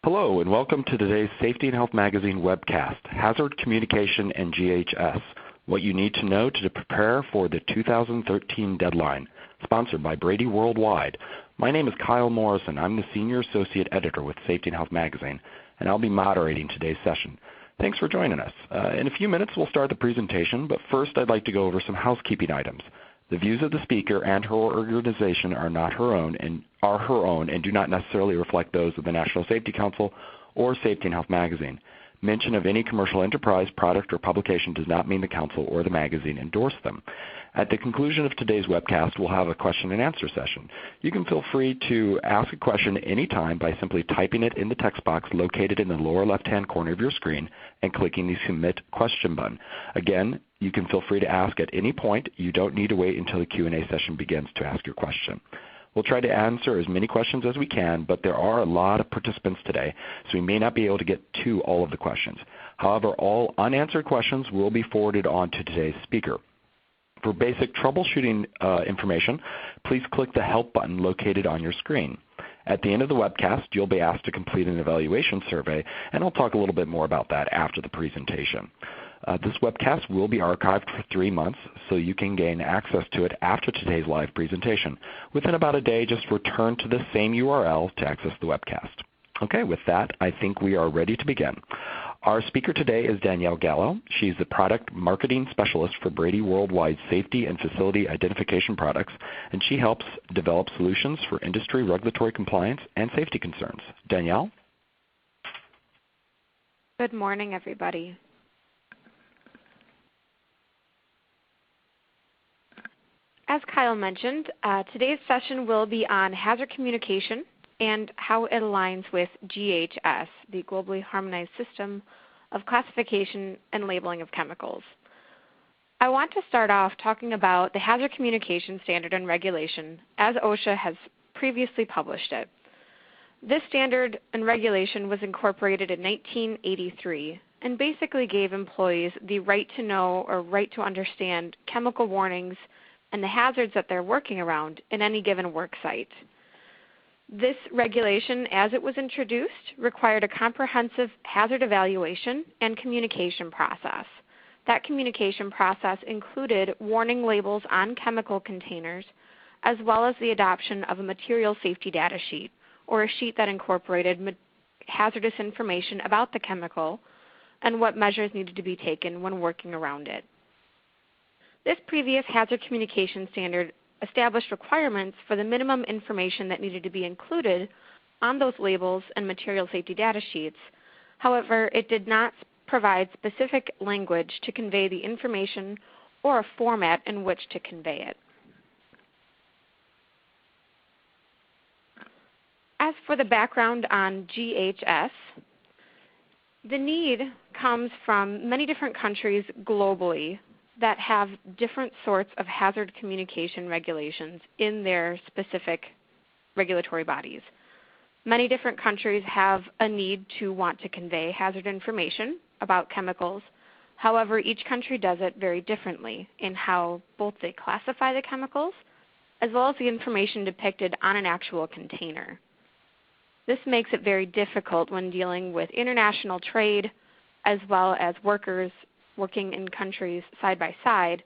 Hello and welcome to today's Safety and Health Magazine webcast, Hazard Communication and GHS, What You Need to Know to Prepare for the 2013 Deadline, sponsored by Brady Worldwide. My name is Kyle Morrison. I'm the Senior Associate Editor with Safety and Health Magazine, and I'll be moderating today's session. Thanks for joining us. In a few minutes we'll start the presentation, but first I'd like to go over some housekeeping items. The views of the speaker and her organization are her own and do not necessarily reflect those of the National Safety Council or Safety and Health Magazine. Mention of any commercial enterprise, product, or publication does not mean the Council or the magazine endorse them. At the conclusion of today's webcast, we'll have a question and answer session. You can feel free to ask a question anytime by simply typing it in the text box located in the lower left-hand corner of your screen and clicking the Submit Question button. Again, you can feel free to ask at any point. You don't need to wait until the Q&A session begins to ask your question. We'll try to answer as many questions as we can, but there are a lot of participants today, so we may not be able to get to all of the questions. However, all unanswered questions will be forwarded on to today's speaker. For basic troubleshooting information, please click the Help button located on your screen. At the end of the webcast, you'll be asked to complete an evaluation survey, and I'll talk a little bit more about that after the presentation. This webcast will be archived for 3 months, so you can gain access to it after today's live presentation. Within about a day, just return to the same URL to access the webcast. Okay, with that, I think we are ready to begin. Our speaker today is Danielle Gallo. She's the Product Marketing Specialist for Brady Worldwide Safety and Facility Identification Products, and she helps develop solutions for industry regulatory compliance and safety concerns. Danielle? Good morning, everybody. As Kyle mentioned, today's session will be on hazard communication and how it aligns with GHS, the Globally Harmonized System of Classification and Labeling of Chemicals. I want to start off talking about the Hazard Communication Standard and Regulation as OSHA has previously published it. This standard and regulation was incorporated in 1983 and basically gave employees the right to know or right to understand chemical warnings and the hazards that they're working around in any given work site. This regulation, as it was introduced, required a comprehensive hazard evaluation and communication process. That communication process included warning labels on chemical containers, as well as the adoption of a material safety data sheet, or a sheet that incorporated hazardous information about the chemical and what measures needed to be taken when working around it. This previous hazard communication standard established requirements for the minimum information that needed to be included on those labels and material safety data sheets. However, it did not provide specific language to convey the information or a format in which to convey it. As for the background on GHS, the need comes from many different countries globally that have different sorts of hazard communication regulations in their specific regulatory bodies. Many different countries have a need to want to convey hazard information about chemicals. However, each country does it very differently in how both they classify the chemicals as well as the information depicted on an actual container. This makes it very difficult when dealing with international trade as well as workers working in countries side by side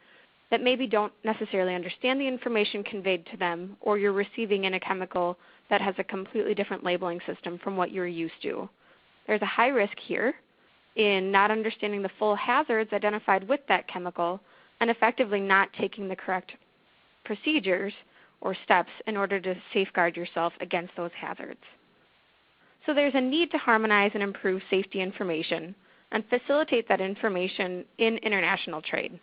that maybe don't necessarily understand the information conveyed to them, or you're receiving in a chemical that has a completely different labeling system from what you're used to. There's a high risk here in not understanding the full hazards identified with that chemical and effectively not taking the correct procedures or steps in order to safeguard yourself against those hazards. So there's a need to harmonize and improve safety information and facilitate that information in international trade.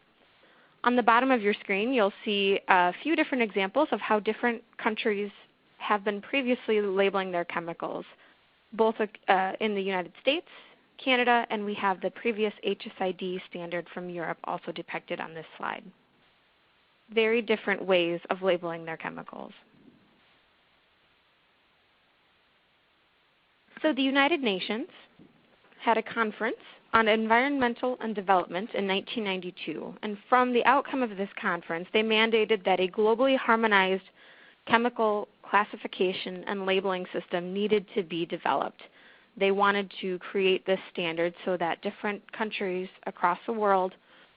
On the bottom of your screen, you'll see a few different examples of how different countries have been previously labeling their chemicals, both in the United States, Canada, and we have the previous HSID standard from Europe also depicted on this slide. Very different ways of labeling their chemicals. So the United Nations had a conference on environmental and development in 1992, and from the outcome of this conference, they mandated that a globally harmonized chemical classification and labeling system needed to be developed. they wanted to create this standard so that different countries across the world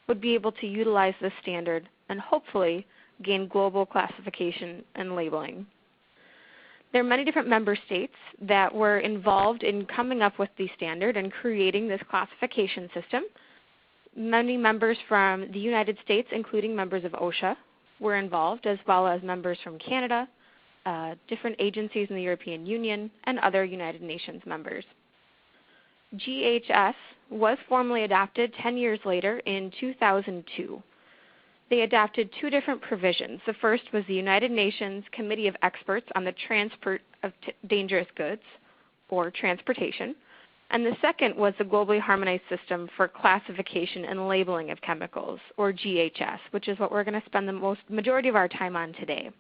would be able to utilize this standard and hopefully gain global classification and labeling. There are many different member states that were involved in coming up with the standard and creating this classification system. Many members from the United States, including members of OSHA, were involved, as well as members from Canada, different agencies in the European Union, and other United Nations members. GHS was formally adopted 10 years later in 2002. They adopted two different provisions. The first was the United Nations Committee of Experts on the Transport of Dangerous Goods, or transportation, and the second was the Globally Harmonized System for Classification and Labeling of Chemicals, or GHS, which is what we're going to spend the majority of our time on today.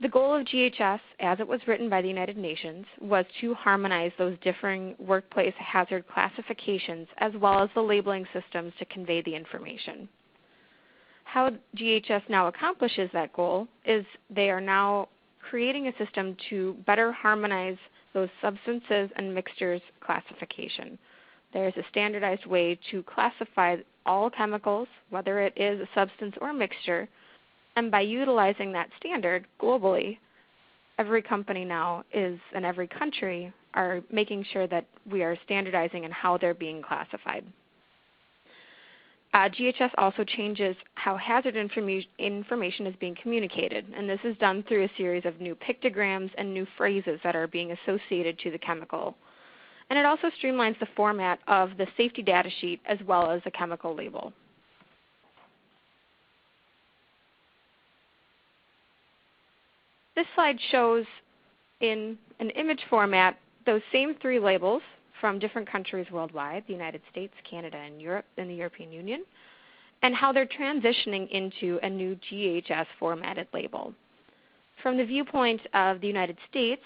The goal of GHS, as it was written by the United Nations, was to harmonize those differing workplace hazard classifications as well as the labeling systems to convey the information. How GHS now accomplishes that goal is they are now creating a system to better harmonize those substances and mixtures classification. There is a standardized way to classify all chemicals, whether it is a substance or a mixture, and by utilizing that standard globally, every company now and every country are making sure that we are standardizing in how they're being classified. GHS also changes how hazard information is being communicated, and this is done through a series of new pictograms and new phrases that are being associated to the chemical. And it also streamlines the format of the safety data sheet as well as the chemical label. This slide shows in an image format those same three labels from different countries worldwide, the United States, Canada, and Europe, and the European Union, and how they're transitioning into a new GHS formatted label. From the viewpoint of the United States,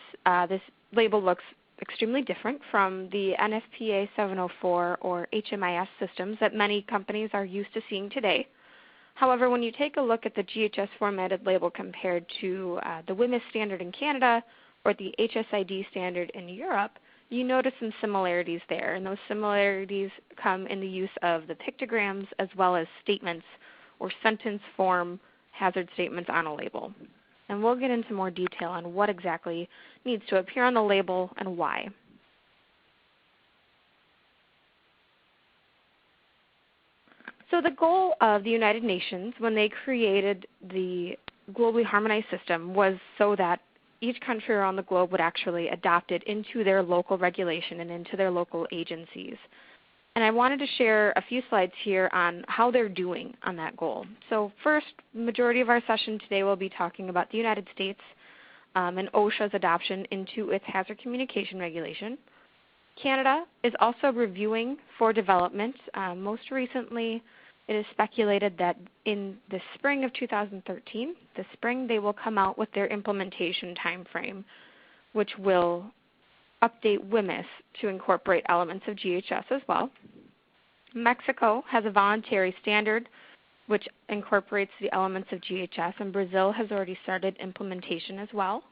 this label looks extremely different from the NFPA 704 or HMIS systems that many companies are used to seeing today. However, when you take a look at the GHS formatted label compared to the WMIS standard in Canada or the HSID standard in Europe, you notice some similarities there, and those similarities come in the use of the pictograms as well as statements or sentence form hazard statements on a label. And we'll get into more detail on what exactly needs to appear on the label and why. So the goal of the United Nations when they created the globally harmonized system was so that each country around the globe would actually adopt it into their local regulation and into their local agencies. And I wanted to share a few slides here on how they're doing on that goal. So first, the majority of our session today will be talking about the United States and OSHA's adoption into its hazard communication regulation. Canada is also reviewing for development. Most recently, it is speculated that in the spring of 2013, they will come out with their implementation timeframe, which will update WMIS to incorporate elements of GHS as well. Mexico has a voluntary standard which incorporates the elements of GHS, and Brazil has already started implementation as well.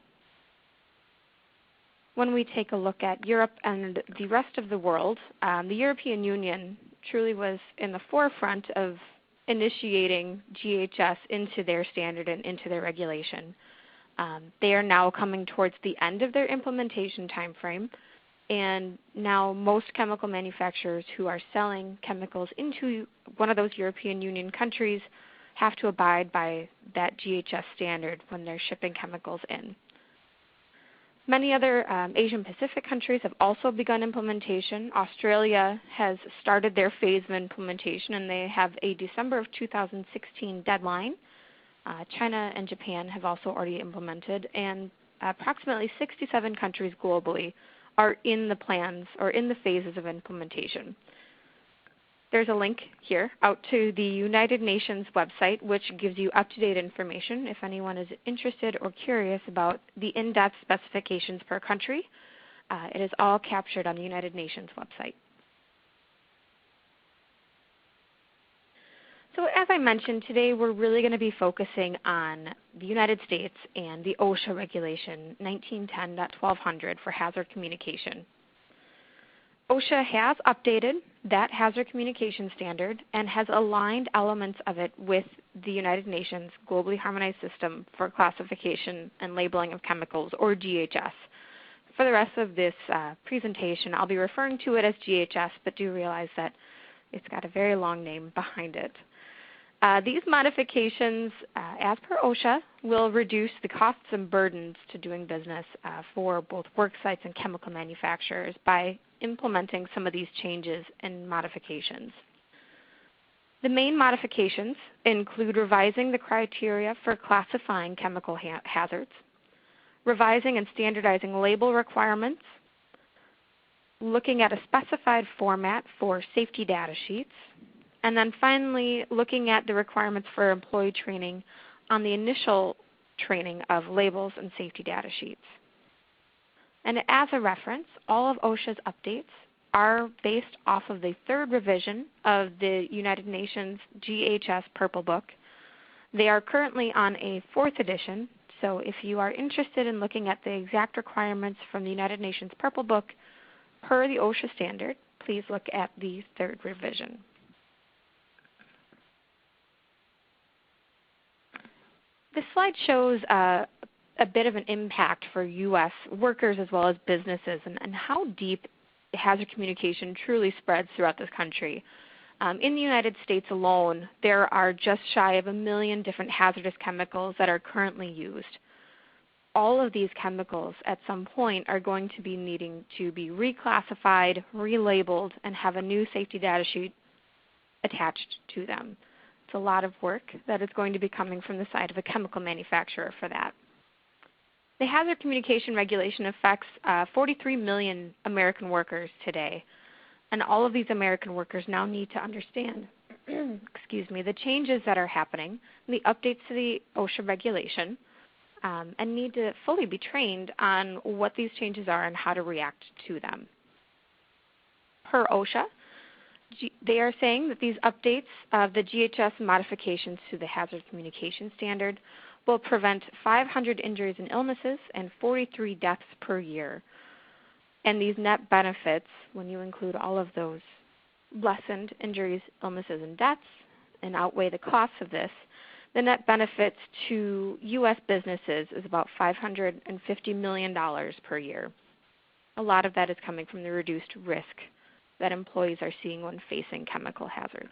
When we take a look at Europe and the rest of the world, the European Union truly was in the forefront of initiating GHS into their standard and into their regulation. They are now coming towards the end of their implementation timeframe, and now most chemical manufacturers who are selling chemicals into one of those European Union countries have to abide by that GHS standard when they're shipping chemicals in. Many other Asian Pacific countries have also begun implementation. Australia has started their phase of implementation, and they have a December of 2016 deadline. China and Japan have also already implemented, and approximately 67 countries globally are in the plans or in the phases of implementation. There's a link here out to the United Nations website, which gives you up-to-date information if anyone is interested or curious about the in-depth specifications per country. It is all captured on the United Nations website. So as I mentioned, today we're really going to be focusing on the United States and the OSHA regulation 1910.1200 for hazard communication. OSHA has updated that hazard communication standard and has aligned elements of it with the United Nations Globally Harmonized System for Classification and Labeling of Chemicals, or GHS. For the rest of this presentation, I'll be referring to it as GHS, but do realize that it's got a very long name behind it. These modifications, as per OSHA, will reduce the costs and burdens to doing business for both work sites and chemical manufacturers by implementing some of these changes and modifications. The main modifications include revising the criteria for classifying chemical hazards, revising and standardizing label requirements, looking at a specified format for safety data sheets, and then finally looking at the requirements for employee training on the initial training of labels and safety data sheets. And as a reference, all of OSHA's updates are based off of the third revision of the United Nations GHS Purple Book. They are currently on a fourth edition, so if you are interested in looking at the exact requirements from the United Nations Purple Book per the OSHA standard, please look at the third revision. This slide shows a bit of an impact for U.S. workers as well as businesses and how deep hazard communication truly spreads throughout this country. In the United States alone, there are just shy of 1 million different hazardous chemicals that are currently used. All of these chemicals at some point are going to be needing to be reclassified, relabeled, and have a new safety data sheet attached to them. It's a lot of work that is going to be coming from the side of a chemical manufacturer for that. The hazard communication regulation affects 43 million American workers today, and all of these American workers now need to understand the changes that are happening, the updates to the OSHA regulation, and need to fully be trained on what these changes are and how to react to them. Per OSHA, they are saying that these updates of the GHS modifications to the hazard communication standard will prevent 500 injuries and illnesses and 43 deaths per year. And these net benefits, when you include all of those lessened injuries, illnesses, and deaths and outweigh the costs of this, the net benefits to U.S. businesses is about $550 million per year. A lot of that is coming from the reduced risk that employees are seeing when facing chemical hazards.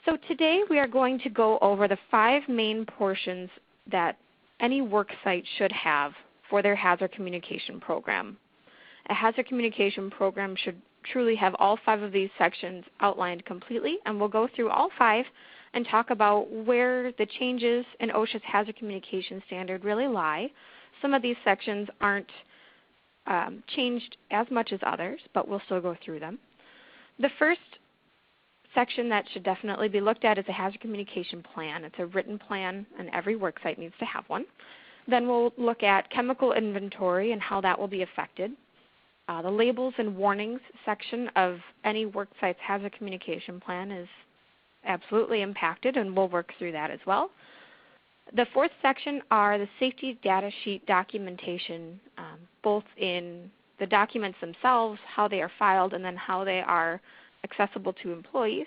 So today we are going to go over the 5 main portions that any work site should have for their hazard communication program. A hazard communication program should truly have all 5 of these sections outlined completely, and we'll go through all 5 and talk about where the changes in OSHA's hazard communication standard really lie. Some of these sections aren't changed as much as others, but we'll still go through them. The first section that should definitely be looked at is a hazard communication plan. It's a written plan, and every work site needs to have one. Then we'll look at chemical inventory and how that will be affected. The labels and warnings section of any work site's hazard communication plan is absolutely impacted, and we'll work through that as well. The fourth section are the safety data sheet documentation, both in the documents themselves, how they are filed, and then how they are accessible to employees.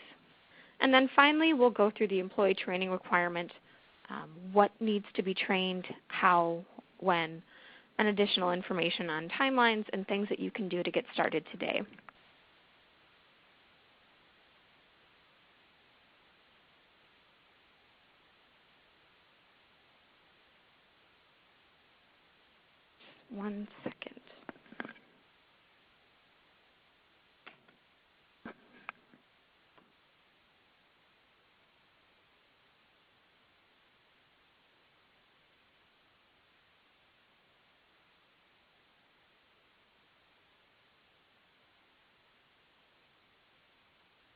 And then finally, we'll go through the employee training requirement, what needs to be trained, how, when, and additional information on timelines and things that you can do to get started today. One second.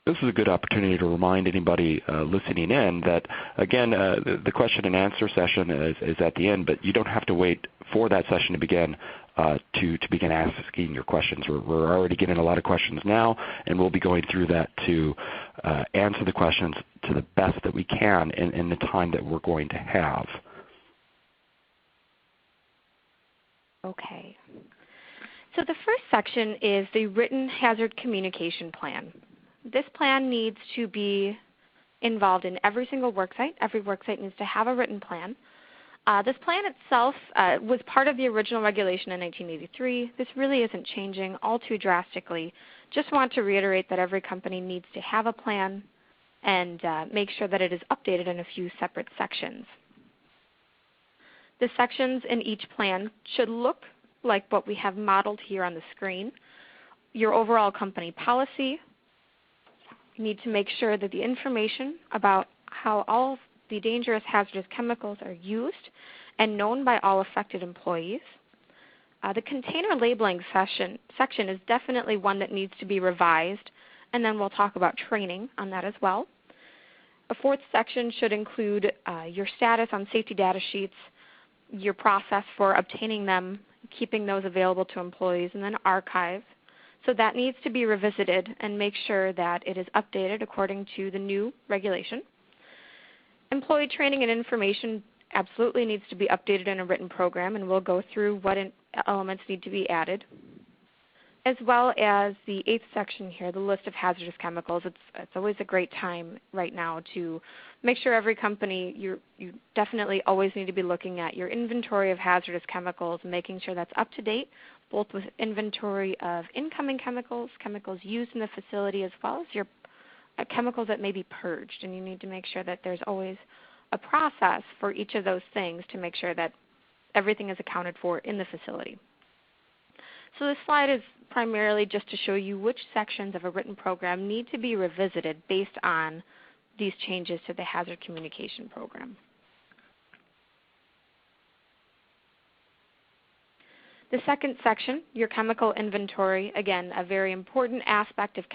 This is a good opportunity to remind anybody listening in that, again, the question and answer session is at the end, but you don't have to wait for that session to begin to begin asking your questions. We're already getting a lot of questions now, and we'll be going through that to answer the questions to the best that we can in the time that we're going to have. Okay. So the first section is the written hazard communication plan. This plan needs to be involved in every single worksite. Every worksite needs to have a written plan. This plan itself was part of the original regulation in 1983. This really isn't changing all too drastically. Just want to reiterate that every company needs to have a plan and make sure that it is updated in a few separate sections. The sections in each plan should look like what we have modeled here on the screen. Your overall company policy. You need to make sure that the information about how all of the dangerous hazardous chemicals are used and known by all affected employees. The container labeling section is definitely one that needs to be revised, and then we'll talk about training on that as well. A fourth section should include your status on safety data sheets, your process for obtaining them, keeping those available to employees, and then archive. So that needs to be revisited and make sure that it is updated according to the new regulation. Employee training and information absolutely needs to be updated in a written program, and we'll go through what elements need to be added, as well as the eighth section here, the list of hazardous chemicals. It's always a great time right now to make sure every company, you definitely always need to be looking at your inventory of hazardous chemicals and making sure that's up to date, both with inventory of incoming chemicals, chemicals used in the facility, as well as your chemicals that may be purged. And you need to make sure that there's always a process for each of those things to make sure that everything is accounted for in the facility. So this slide is primarily just to show you which sections of a written program need to be revisited based on these changes to the hazard communication program. The second section, your chemical inventory, again, a very important aspect of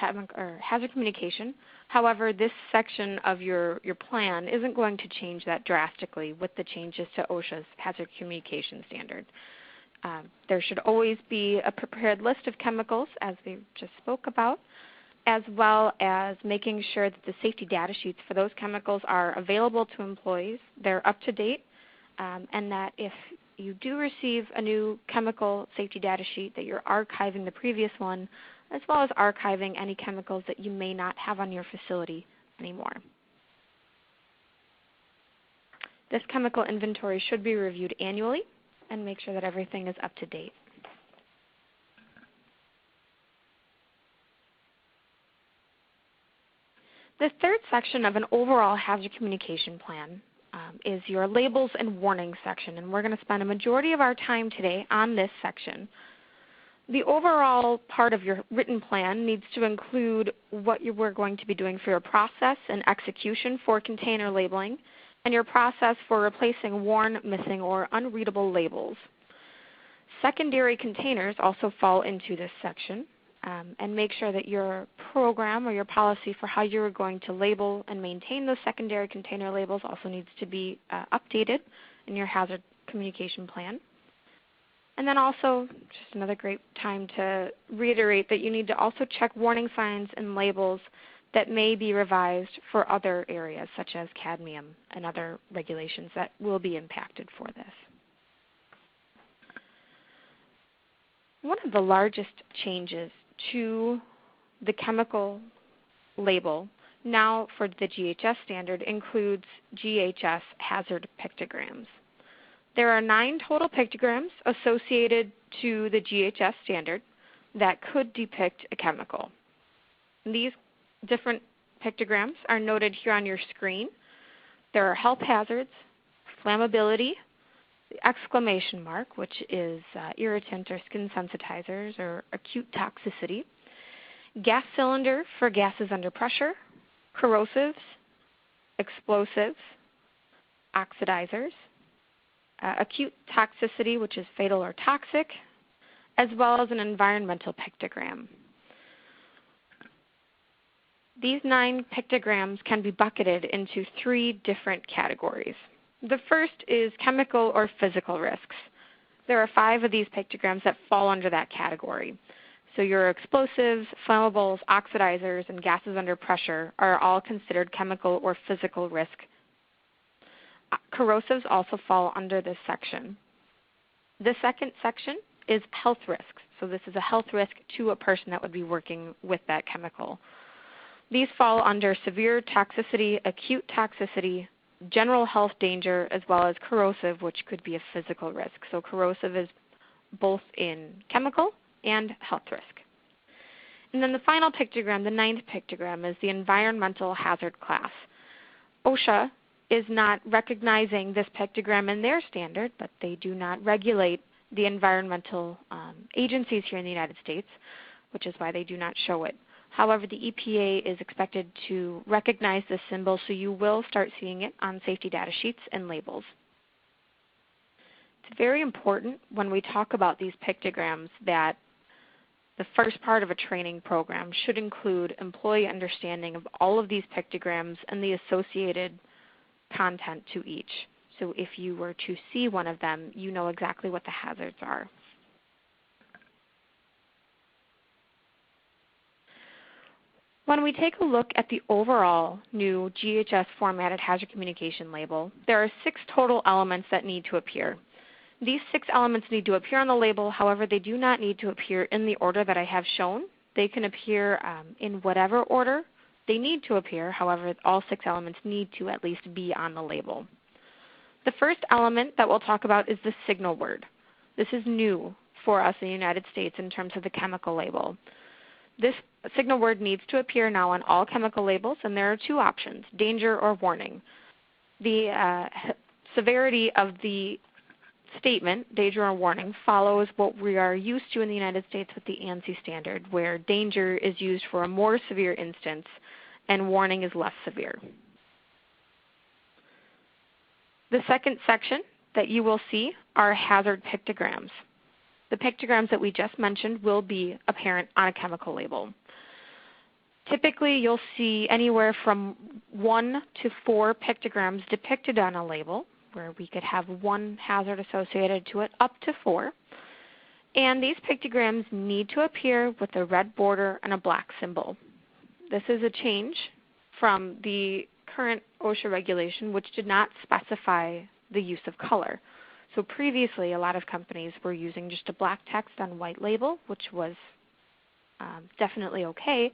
hazard communication. However, this section of your plan isn't going to change that drastically with the changes to OSHA's hazard communication standard. There should always be a prepared list of chemicals, as we just spoke about, as well as making sure that the safety data sheets for those chemicals are available to employees, they're up to date, and that if you do receive a new chemical safety data sheet, that you're archiving the previous one, as well as archiving any chemicals that you may not have on your facility anymore. This chemical inventory should be reviewed annually and make sure that everything is up to date. The third section of an overall hazard communication plan is your labels and warnings section, and we're going to spend a majority of our time today on this section. The overall part of your written plan needs to include what we're going to be doing for your process and execution for container labeling, and your process for replacing worn, missing, or unreadable labels. Secondary containers also fall into this section, and make sure that your program or your policy for how you're going to label and maintain those secondary container labels also needs to be updated in your hazard communication plan. And then also, just another great time to reiterate that you need to also check warning signs and labels that may be revised for other areas, such as cadmium and other regulations that will be impacted for this. One of the largest changes to the chemical label now for the GHS standard includes GHS hazard pictograms. There are 9 total pictograms associated to the GHS standard that could depict a chemical. These different pictograms are noted here on your screen. There are health hazards, flammability, the exclamation mark, which is irritant or skin sensitizers or acute toxicity, gas cylinder for gases under pressure, corrosives, explosives, oxidizers, acute toxicity, which is fatal or toxic, as well as an environmental pictogram. These 9 pictograms can be bucketed into 3 different categories. The first is chemical or physical risks. There are 5 of these pictograms that fall under that category. So your explosives, flammables, oxidizers, and gases under pressure are all considered chemical or physical risk. Corrosives also fall under this section. The second section is health risks. So this is a health risk to a person that would be working with that chemical. These fall under severe toxicity, acute toxicity, general health danger, as well as corrosive, which could be a physical risk. So corrosive is both in chemical and health risk. And then the final pictogram, the 9th pictogram, is the environmental hazard class. OSHA is not recognizing this pictogram in their standard, but they do not regulate the environmental agencies here in the United States, which is why they do not show it. However, the EPA is expected to recognize this symbol, so you will start seeing it on safety data sheets and labels. It's very important when we talk about these pictograms that the first part of a training program should include employee understanding of all of these pictograms and the associated content to each. So if you were to see one of them, you know exactly what the hazards are. When we take a look at the overall new GHS formatted hazard communication label, there are 6 total elements that need to appear. These 6 elements need to appear on the label. However, they do not need to appear in the order that I have shown. They can appear in whatever order they need to appear. However, all 6 elements need to at least be on the label. The first element that we'll talk about is the signal word. This is new for us in the United States in terms of the chemical label. This signal word needs to appear now on all chemical labels, and there are 2 options, danger or warning. The severity of the statement, danger or warning, follows what we are used to in the United States with the ANSI standard, where danger is used for a more severe instance and warning is less severe. The second section that you will see are hazard pictograms. The pictograms that we just mentioned will be apparent on a chemical label. Typically, you'll see anywhere from 1 to 4 pictograms depicted on a label, where we could have 1 hazard associated to it, up to 4. And these pictograms need to appear with a red border and a black symbol. This is a change from the current OSHA regulation, which did not specify the use of color. So previously, a lot of companies were using just a black text on white label, which was definitely okay.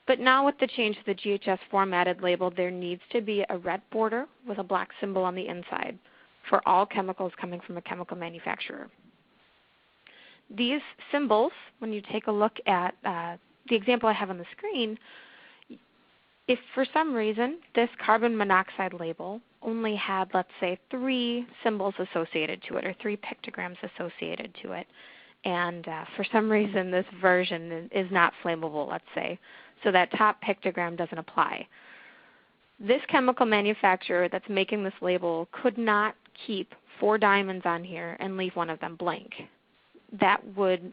But now with the change to the GHS formatted label, there needs to be a red border with a black symbol on the inside for all chemicals coming from a chemical manufacturer. These symbols, when you take a look at the example I have on the screen, if for some reason this carbon monoxide label only had, let's say, 3 symbols associated to it, or 3 pictograms associated to it, and for some reason this version is not flammable, let's say, so that top pictogram doesn't apply. This chemical manufacturer that's making this label could not keep 4 diamonds on here and leave one of them blank. That would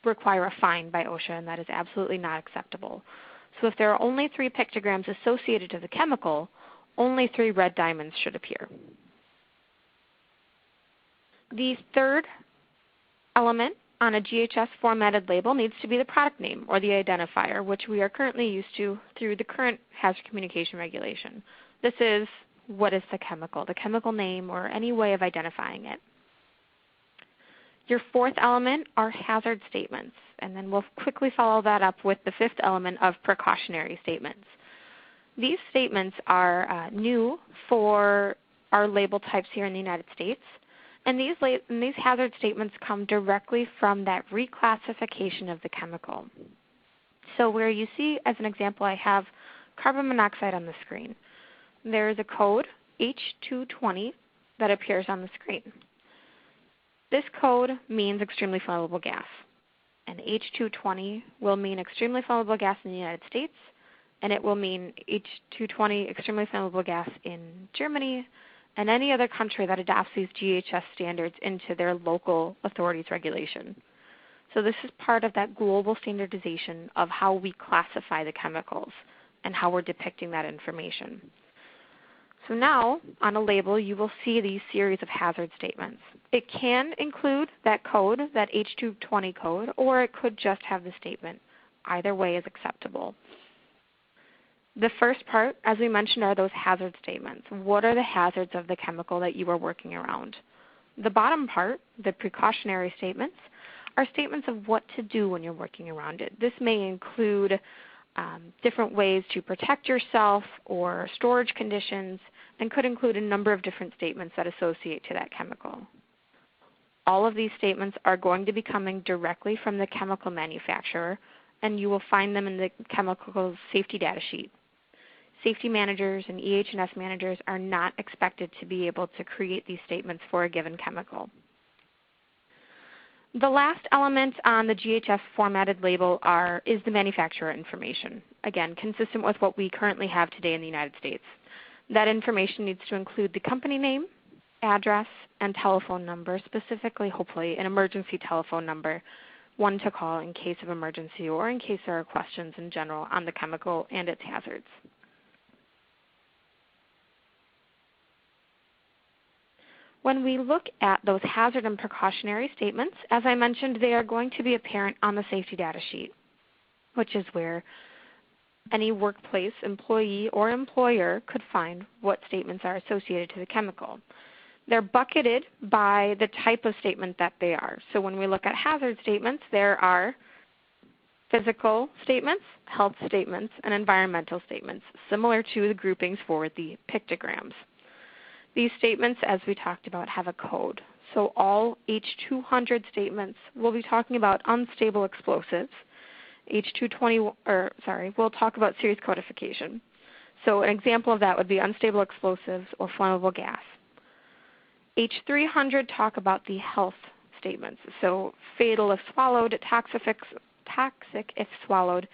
require a fine by OSHA, and that is absolutely not acceptable. So if there are only 3 pictograms associated to the chemical, only 3 red diamonds should appear. The third element on a GHS formatted label needs to be the product name, or the identifier, which we are currently used to through the current hazard communication regulation. This is what is the chemical name, or any way of identifying it. Your 4th element are hazard statements, and then we'll quickly follow that up with the 5th element of precautionary statements. These statements are new for our label types here in the United States, and these hazard statements come directly from that reclassification of the chemical. So where you see, as an example, I have carbon monoxide on the screen. There is a code, H220, that appears on the screen. This code means extremely flammable gas. And H220 will mean extremely flammable gas in the United States, and it will mean H220 extremely flammable gas in Germany and any other country that adopts these GHS standards into their local authorities regulation. So this is part of that global standardization of how we classify the chemicals and how we're depicting that information. So now, on a label, you will see these series of hazard statements. It can include that code, that H220 code, or it could just have the statement. Either way is acceptable. The first part, as we mentioned, are those hazard statements. What are the hazards of the chemical that you are working around? The bottom part, the precautionary statements, are statements of what to do when you're working around it. This may include different ways to protect yourself or storage conditions, and could include a number of different statements that associate to that chemical. All of these statements are going to be coming directly from the chemical manufacturer, and you will find them in the chemical's safety data sheet. Safety managers and EH&S managers are not expected to be able to create these statements for a given chemical. The last element on the GHS formatted label is the manufacturer information, again, consistent with what we currently have today in the United States. That information needs to include the company name, address, and telephone number, specifically, hopefully, an emergency telephone number, one to call in case of emergency or in case there are questions in general on the chemical and its hazards. When we look at those hazard and precautionary statements, as I mentioned, they are going to be apparent on the safety data sheet, which is where any workplace employee or employer could find what statements are associated to the chemical. They're bucketed by the type of statement that they are. So when we look at hazard statements, there are physical statements, health statements, and environmental statements, similar to the groupings for the pictograms. These statements, as we talked about, have a code. So all H200 statements will be talking about unstable explosives. We'll talk about series codification. So an example of that would be unstable explosives or flammable gas. H300 talk about the health statements, so fatal if swallowed, toxic if swallowed,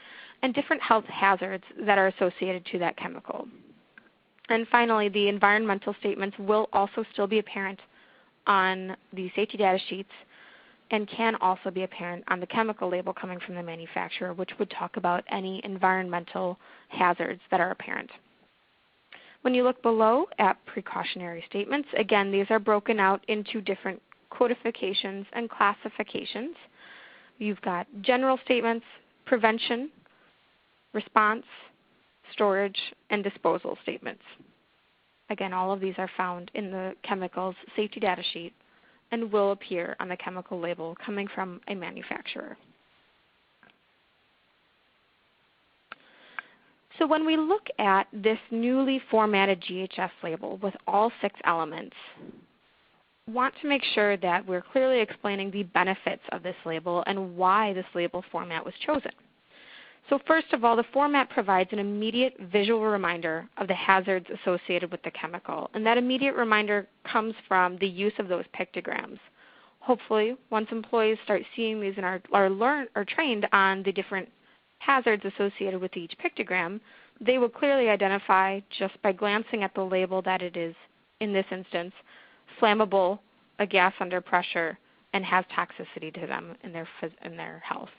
and different health hazards that are associated to that chemical. And finally, the environmental statements will also still be apparent on the safety data sheets and can also be apparent on the chemical label coming from the manufacturer, which would talk about any environmental hazards that are apparent. When you look below at precautionary statements, again, these are broken out into different codifications and classifications. You've got general statements, prevention, response, storage, and disposal statements. Again, all of these are found in the chemical's safety data sheet and will appear on the chemical label coming from a manufacturer. So when we look at this newly formatted GHS label with all 6 elements, we want to make sure that we're clearly explaining the benefits of this label and why this label format was chosen. So first of all, the format provides an immediate visual reminder of the hazards associated with the chemical, and that immediate reminder comes from the use of those pictograms. Hopefully, once employees start seeing these and are trained on the different hazards associated with each pictogram, they will clearly identify just by glancing at the label that it is, in this instance, flammable, a gas under pressure, and has toxicity to them in their health.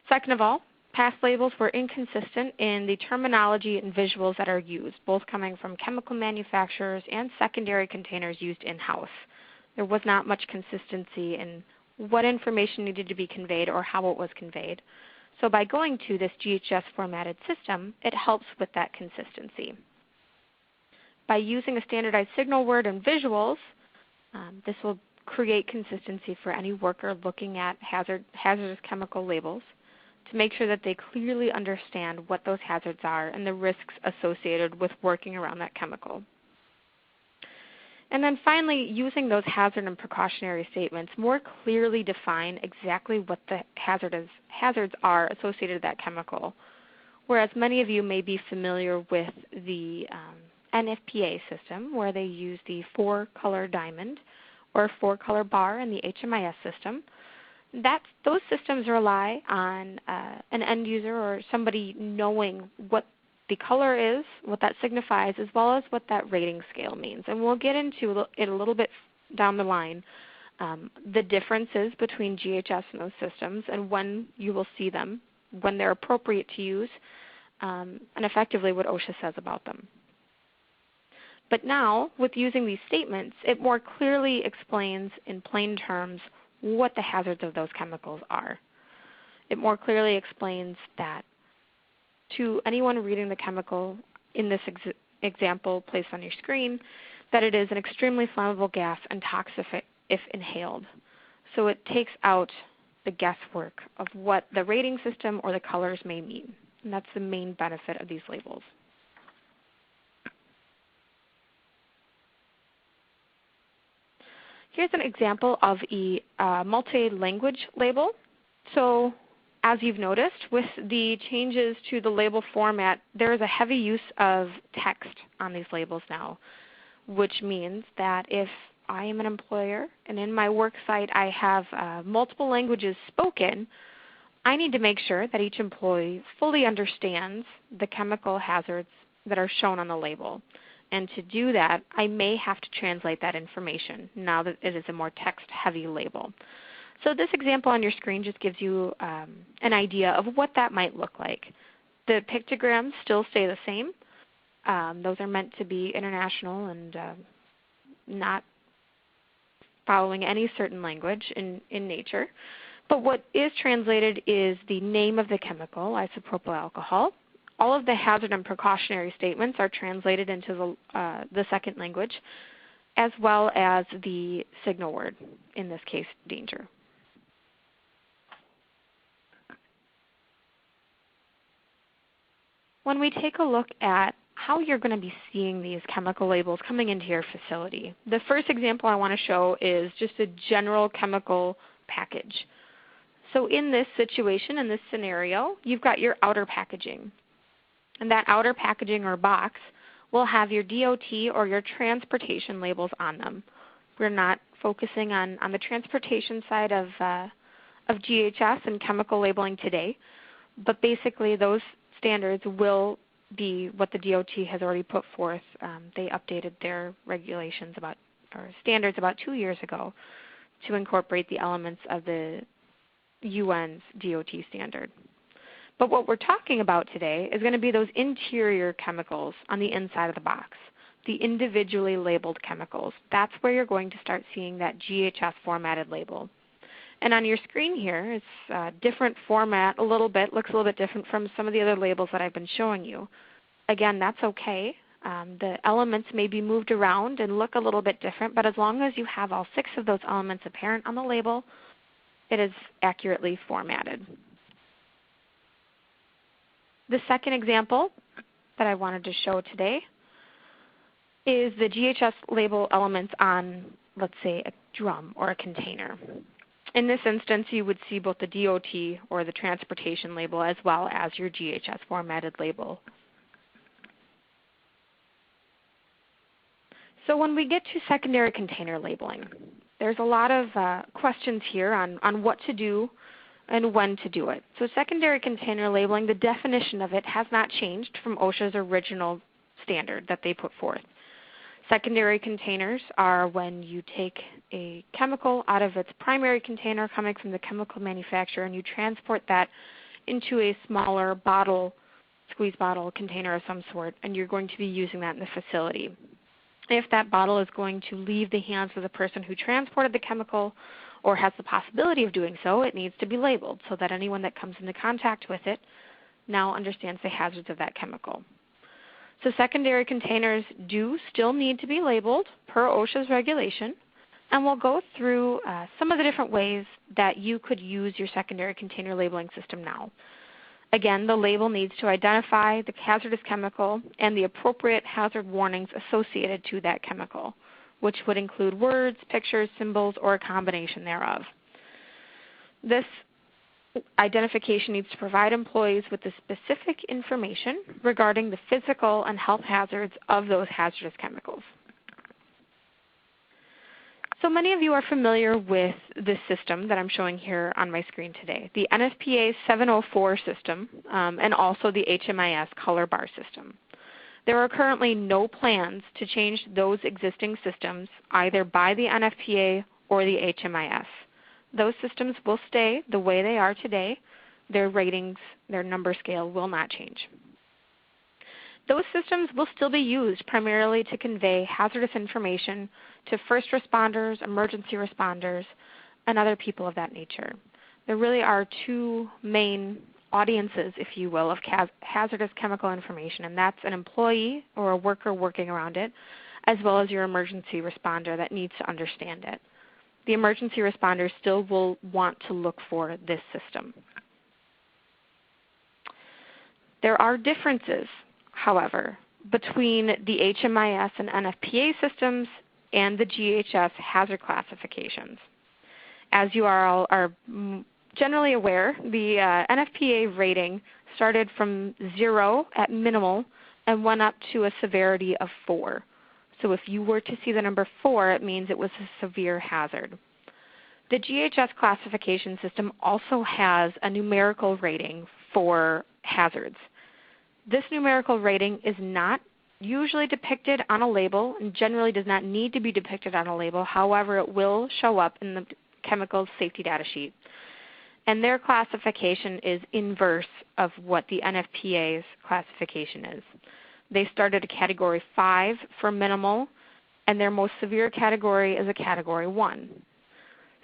Second of all, past labels were inconsistent in the terminology and visuals that are used, both coming from chemical manufacturers and secondary containers used in-house. There was not much consistency in what information needed to be conveyed or how it was conveyed. So by going to this GHS formatted system, it helps with that consistency. By using a standardized signal word and visuals, this will create consistency for any worker looking at hazardous chemical labels to make sure that they clearly understand what those hazards are and the risks associated with working around that chemical. And then finally, using those hazard and precautionary statements more clearly define exactly what the hazards are associated with that chemical. Whereas many of you may be familiar with the NFPA system, where they use the 4-color diamond or 4-color bar in the HMIS system. Those systems rely on an end user or somebody knowing what the color is, what that signifies, as well as what that rating scale means. And we'll get into it a little bit down the line, the differences between GHS and those systems and when you will see them, when they're appropriate to use, and effectively what OSHA says about them. But now, with using these statements, it more clearly explains in plain terms what the hazards of those chemicals are. It more clearly explains that to anyone reading the chemical in this example placed on your screen, that it is an extremely flammable gas and toxic if inhaled. So it takes out the guesswork of what the rating system or the colors may mean. And that's the main benefit of these labels. Here's an example of a multi-language label. So as you've noticed, with the changes to the label format, there is a heavy use of text on these labels now, which means that if I am an employer and in my work site I have multiple languages spoken, I need to make sure that each employee fully understands the chemical hazards that are shown on the label. And to do that, I may have to translate that information now that it is a more text-heavy label. So this example on your screen just gives you an idea of what that might look like. The pictograms still stay the same. Those are meant to be international and not following any certain language in nature. But what is translated is the name of the chemical, isopropyl alcohol. All of the hazard and precautionary statements are translated into the second language, as well as the signal word, in this case, danger. When we take a look at how you're going to be seeing these chemical labels coming into your facility, the first example I want to show is just a general chemical package. So in this situation, in this scenario, you've got your outer packaging. And that outer packaging or box will have your DOT or your transportation labels on them. We're not focusing on the transportation side of GHS and chemical labeling today, but basically those standards will be what the DOT has already put forth. They updated their regulations or standards about 2 years ago to incorporate the elements of the UN's DOT standard. But what we're talking about today is going to be those interior chemicals on the inside of the box, the individually labeled chemicals. That's where you're going to start seeing that GHS formatted label. And on your screen here, it's a different format a little bit, looks a little bit different from some of the other labels that I've been showing you. Again, that's okay. The elements may be moved around and look a little bit different, but as long as you have all 6 of those elements apparent on the label, it is accurately formatted. The second example that I wanted to show today is the GHS label elements on, let's say, a drum or a container. In this instance, you would see both the DOT or the transportation label as well as your GHS formatted label. So when we get to secondary container labeling, there's a lot of questions here on what to do and when to do it. So secondary container labeling, the definition of it has not changed from OSHA's original standard that they put forth. Secondary containers are when you take a chemical out of its primary container coming from the chemical manufacturer and you transport that into a smaller bottle, squeeze bottle container of some sort, and you're going to be using that in the facility. If that bottle is going to leave the hands of the person who transported the chemical or has the possibility of doing so, it needs to be labeled so that anyone that comes into contact with it now understands the hazards of that chemical. So secondary containers do still need to be labeled per OSHA's regulation, and we'll go through some of the different ways that you could use your secondary container labeling system now. Again, the label needs to identify the hazardous chemical and the appropriate hazard warnings associated to that chemical, which would include words, pictures, symbols, or a combination thereof. This identification needs to provide employees with the specific information regarding the physical and health hazards of those hazardous chemicals. So many of you are familiar with this system that I'm showing here on my screen today, the NFPA 704 system and also the HMIS color bar system. There are currently no plans to change those existing systems either by the NFPA or the HMIS. Those systems will stay the way they are today. Their ratings, their number scale will not change. Those systems will still be used primarily to convey hazardous information to first responders, emergency responders, and other people of that nature. There really are 2 main audiences, if you will, of hazardous chemical information, and that's an employee or a worker working around it, as well as your emergency responder that needs to understand it. the emergency responders still will want to look for this system. There are differences, however, between the HMIS and NFPA systems and the GHS hazard classifications. As you all are generally aware, the NFPA rating started from 0 at minimal and went up to a severity of 4. So if you were to see the number 4, it means it was a severe hazard. The GHS classification system also has a numerical rating for hazards. This numerical rating is not usually depicted on a label and generally does not need to be depicted on a label. However, it will show up in the chemical safety data sheet. And their classification is inverse of what the NFPA's classification is. They start at a Category 5 for minimal, and their most severe category is a Category 1.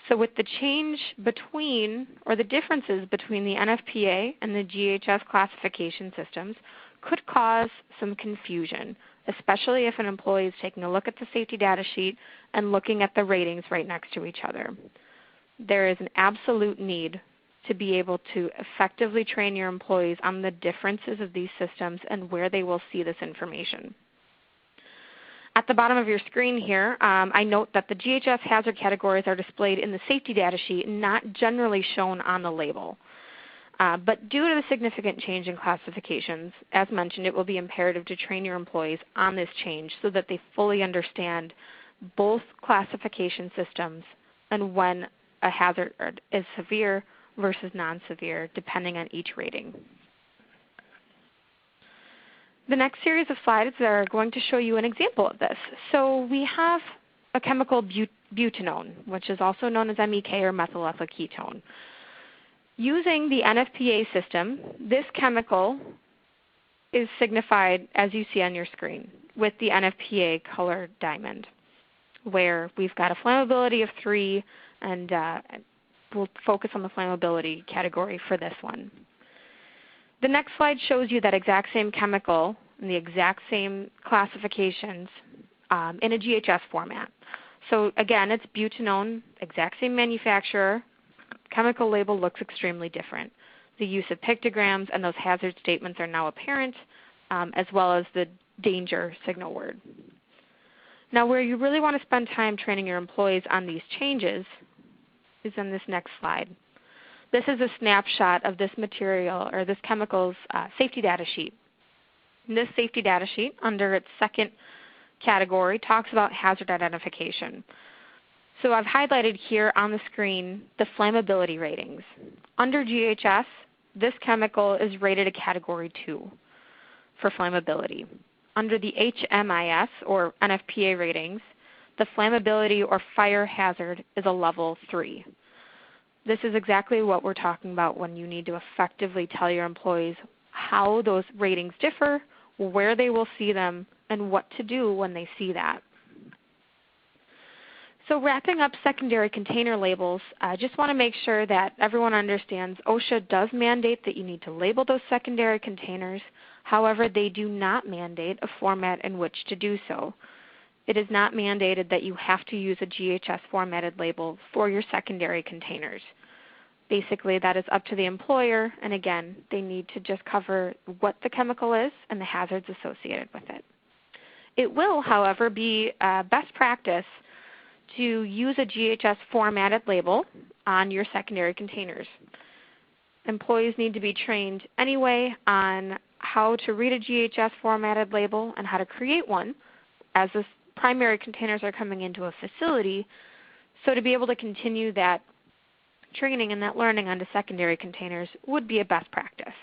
So with the change between, or the differences between the NFPA and the GHS classification systems could cause some confusion, especially if an employee is taking a look at the safety data sheet and looking at the ratings right next to each other. There is an absolute need to be able to effectively train your employees on the differences of these systems and where they will see this information. At the bottom of your screen here, I note that the GHS hazard categories are displayed in the safety data sheet and not generally shown on the label. But due to the significant change in classifications, as mentioned, it will be imperative to train your employees on this change so that they fully understand both classification systems and when a hazard is severe versus non-severe, depending on each rating. The next series of slides are going to show you an example of this. So we have a chemical butanone, which is also known as MEK or methyl ethyl ketone. Using the NFPA system, this chemical is signified, as you see on your screen, with the NFPA colored diamond, where we've got a flammability of 3, and we'll focus on the flammability category for this one. The next slide shows you that exact same chemical and the exact same classifications in a GHS format. So again, it's butanone, exact same manufacturer. Chemical label looks extremely different. The use of pictograms and those hazard statements are now apparent, as well as the danger signal word. Now where you really want to spend time training your employees on these changes is in this next slide. This is a snapshot of this material or this chemical's safety data sheet. And this safety data sheet, under its second category, talks about hazard identification. So I've highlighted here on the screen the flammability ratings. Under GHS, this chemical is rated a Category 2 for flammability. Under the HMIS or NFPA ratings, the flammability or fire hazard is a level 3. This is exactly what we're talking about when you need to effectively tell your employees how those ratings differ, where they will see them, and what to do when they see that. So wrapping up secondary container labels, I just want to make sure that everyone understands OSHA does mandate that you need to label those secondary containers. However, they do not mandate a format in which to do so. It is not mandated that you have to use a GHS formatted label for your secondary containers. Basically, that is up to the employer, and again, they need to just cover what the chemical is and the hazards associated with it. It will, however, be best practice to use a GHS formatted label on your secondary containers. Employees need to be trained anyway on how to read a GHS formatted label and how to create one as the primary containers are coming into a facility. So to be able to continue that training and that learning onto secondary containers would be a best practice.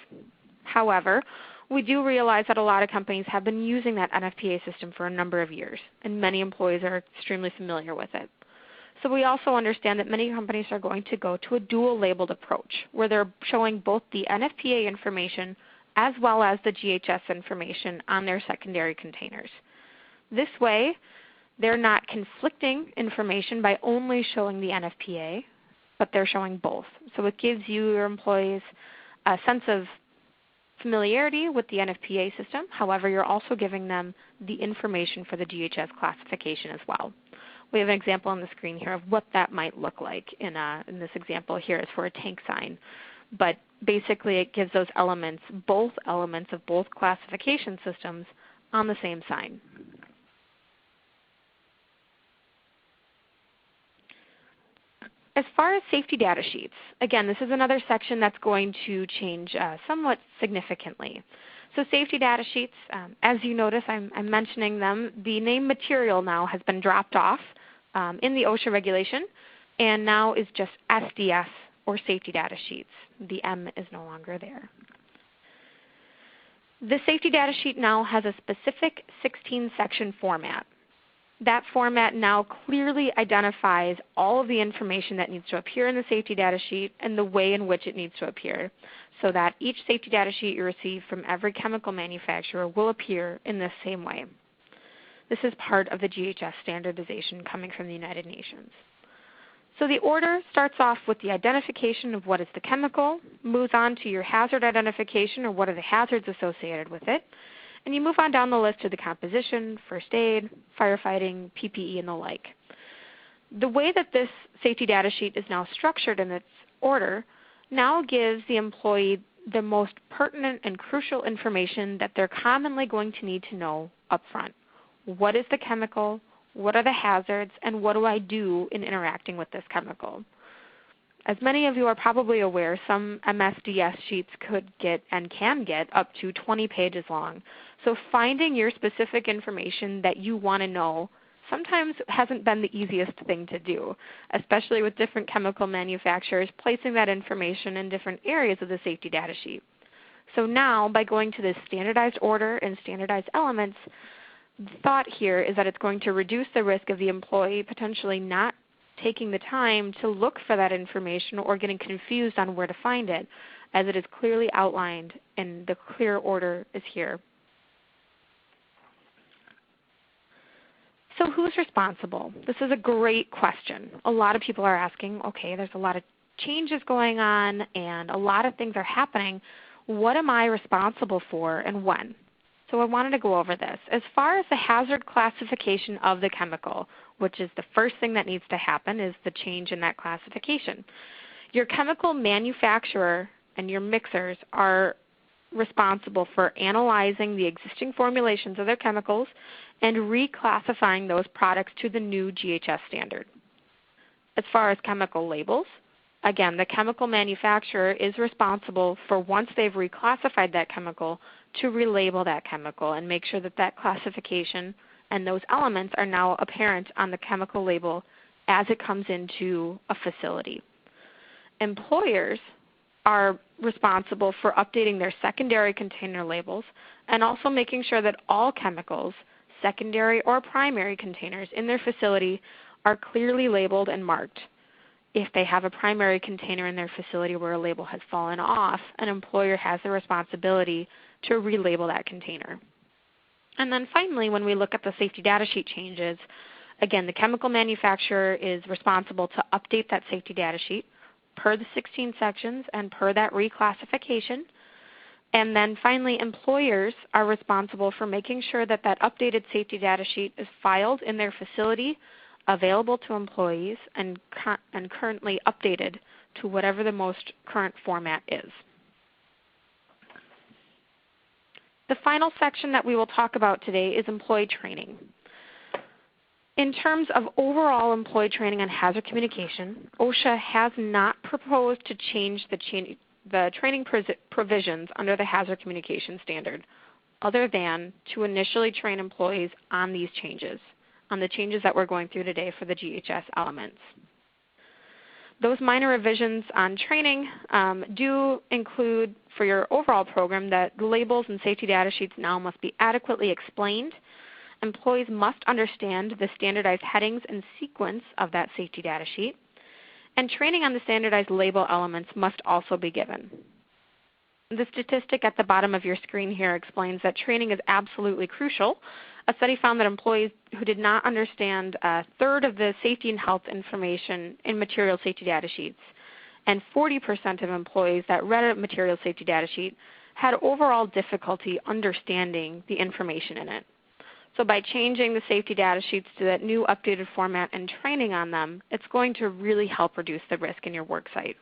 However, we do realize that a lot of companies have been using that NFPA system for a number of years, and many employees are extremely familiar with it. So we also understand that many companies are going to go to a dual labeled approach, where they're showing both the NFPA information as well as the GHS information on their secondary containers. This way, they're not conflicting information by only showing the NFPA, but they're showing both. So it gives you, your employees, a sense of familiarity with the NFPA system. However, you're also giving them the information for the GHS classification as well. We have an example on the screen here of what that might look like. In this example here is for a tank sign. But basically it gives those elements, both elements of both classification systems on the same sign. As far as safety data sheets, again, this is another section that's going to change somewhat significantly. So safety data sheets, as you notice, I'm mentioning them. The name material now has been dropped off in the OSHA regulation, and now is just SDS, or safety data sheets. The M is no longer there. The safety data sheet now has a specific 16-section format. That format now clearly identifies all of the information that needs to appear in the safety data sheet and the way in which it needs to appear, so that each safety data sheet you receive from every chemical manufacturer will appear in the same way. This is part of the GHS standardization coming from the United Nations. So the order starts off with the identification of what is the chemical, moves on to your hazard identification, or what are the hazards associated with it, and you move on down the list to the composition, first aid, firefighting, PPE, and the like. The way that this safety data sheet is now structured in its order now gives the employee the most pertinent and crucial information that they're commonly going to need to know up front. What is the chemical? What are the hazards? And what do I do in interacting with this chemical? As many of you are probably aware, some MSDS sheets could get and can get up to 20 pages long. So finding your specific information that you want to know sometimes hasn't been the easiest thing to do, especially with different chemical manufacturers placing that information in different areas of the safety data sheet. So now, by going to this standardized order and standardized elements, the thought here is that it's going to reduce the risk of the employee potentially not taking the time to look for that information or getting confused on where to find it, as it is clearly outlined and the clear order is here. So who's responsible? This is a great question. A lot of people are asking, okay, there's a lot of changes going on and a lot of things are happening. What am I responsible for and when? So I wanted to go over this. As far as the hazard classification of the chemical, which is the first thing that needs to happen, is the change in that classification. Your chemical manufacturer and your mixers are responsible for analyzing the existing formulations of their chemicals and reclassifying those products to the new GHS standard. As far as chemical labels, again, the chemical manufacturer is responsible for, once they've reclassified that chemical, to relabel that chemical and make sure that that classification and those elements are now apparent on the chemical label as it comes into a facility. Employers are responsible for updating their secondary container labels and also making sure that all chemicals, secondary or primary containers in their facility, are clearly labeled and marked. If they have a primary container in their facility where a label has fallen off, an employer has the responsibility to relabel that container. And then finally, when we look at the safety data sheet changes, again, the chemical manufacturer is responsible to update that safety data sheet per the 16 sections and per that reclassification. And then finally, employers are responsible for making sure that that updated safety data sheet is filed in their facility, available to employees, and currently updated to whatever the most current format is. The final section that we will talk about today is employee training. In terms of overall employee training on hazard communication, OSHA has not proposed to change the training provisions under the hazard communication standard, other than to initially train employees on these changes, on the changes that we're going through today for the GHS elements. Those minor revisions on training do include, for your overall program, that the labels and safety data sheets now must be adequately explained. Employees must understand the standardized headings and sequence of that safety data sheet. And training on the standardized label elements must also be given. The statistic at the bottom of your screen here explains that training is absolutely crucial. A study found that employees who did not understand a third of the safety and health information in material safety data sheets, and 40% of employees that read a material safety data sheet had overall difficulty understanding the information in it. So by changing the safety data sheets to that new updated format and training on them, it's going to really help reduce the risk in your work site.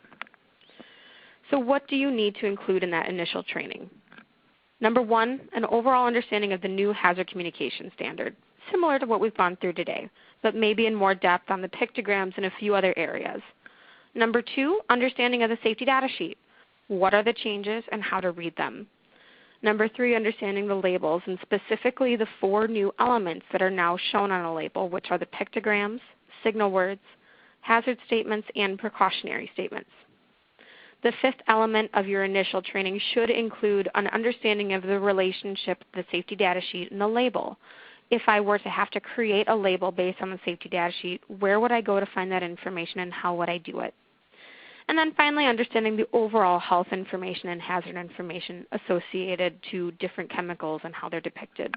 So what do you need to include in that initial training? Number one, an overall understanding of the new Hazard Communication Standard, similar to what we've gone through today, but maybe in more depth on the pictograms and a few other areas. Number two, understanding of the safety data sheet. What are the changes and how to read them? Number three, understanding the labels, and specifically the 4 new elements that are now shown on a label, which are the pictograms, signal words, hazard statements, and precautionary statements. The 5th element of your initial training should include an understanding of the relationship of the safety data sheet and the label. If I were to have to create a label based on the safety data sheet, where would I go to find that information and how would I do it? And then finally, understanding the overall health information and hazard information associated to different chemicals and how they're depicted.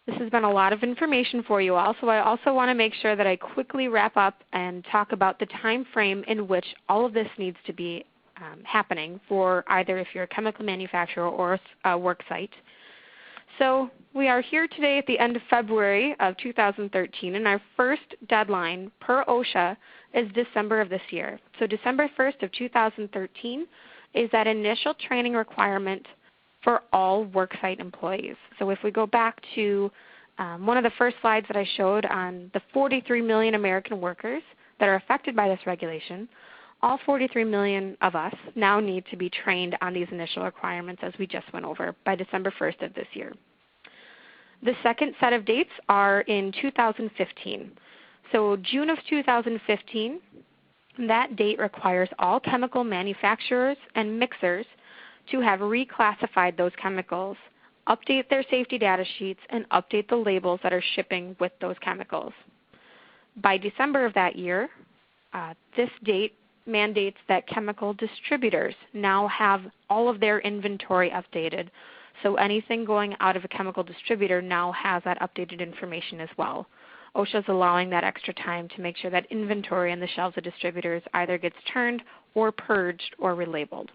This has been a lot of information for you all, so I also want to make sure that I quickly wrap up and talk about the time frame in which all of this needs to be happening for either if you're a chemical manufacturer or a work site. So we are here today at the end of February of 2013, and our first deadline per OSHA is December of this year. So December 1st of 2013 is that initial training requirement for all worksite employees. So if we go back to one of the first slides that I showed on the 43 million American workers that are affected by this regulation, all 43 million of us now need to be trained on these initial requirements as we just went over by December 1st of this year. The second set of dates are in 2015. So June of 2015, that date requires all chemical manufacturers and mixers to have reclassified those chemicals, update their safety data sheets, and update the labels that are shipping with those chemicals. By December of that year, this date mandates that chemical distributors now have all of their inventory updated. So anything going out of a chemical distributor now has that updated information as well. OSHA is allowing that extra time to make sure that inventory on the shelves of distributors either gets turned or purged or relabeled.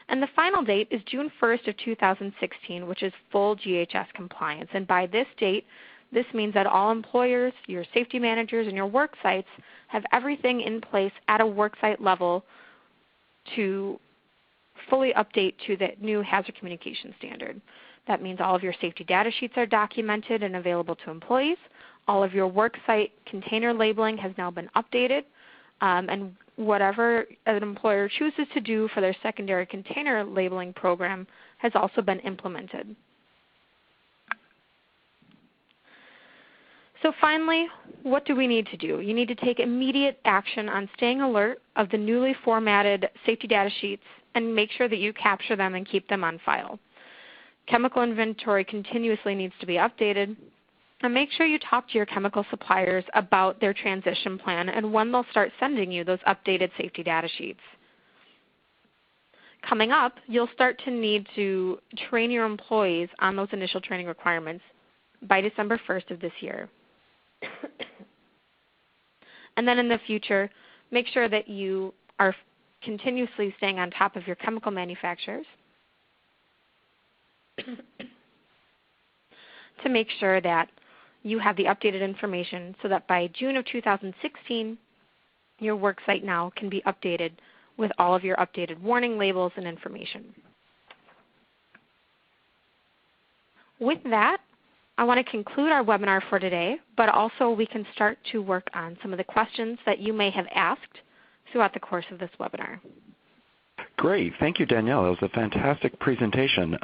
And the final date is June 1st of 2016, which is full GHS compliance. And by this date, this means that all employers, your safety managers, and your work sites have everything in place at a work site level to fully update to the new Hazard Communication Standard. That means all of your safety data sheets are documented and available to employees. All of your work site container labeling has now been updated, and whatever an employer chooses to do for their secondary container labeling program has also been implemented. So finally, what do we need to do? You need to take immediate action on staying alert of the newly formatted safety data sheets and make sure that you capture them and keep them on file. Chemical inventory continuously needs to be updated. And make sure you talk to your chemical suppliers about their transition plan and when they'll start sending you those updated safety data sheets. Coming up, you'll start to need to train your employees on those initial training requirements by December 1st of this year. And then in the future, make sure that you are continuously staying on top of your chemical manufacturers to make sure that you have the updated information so that by June of 2016, your work site now can be updated with all of your updated warning labels and information. With that, I want to conclude our webinar for today, but also we can start to work on some of the questions that you may have asked throughout the course of this webinar. Great. Thank you, Danielle. That was a fantastic presentation.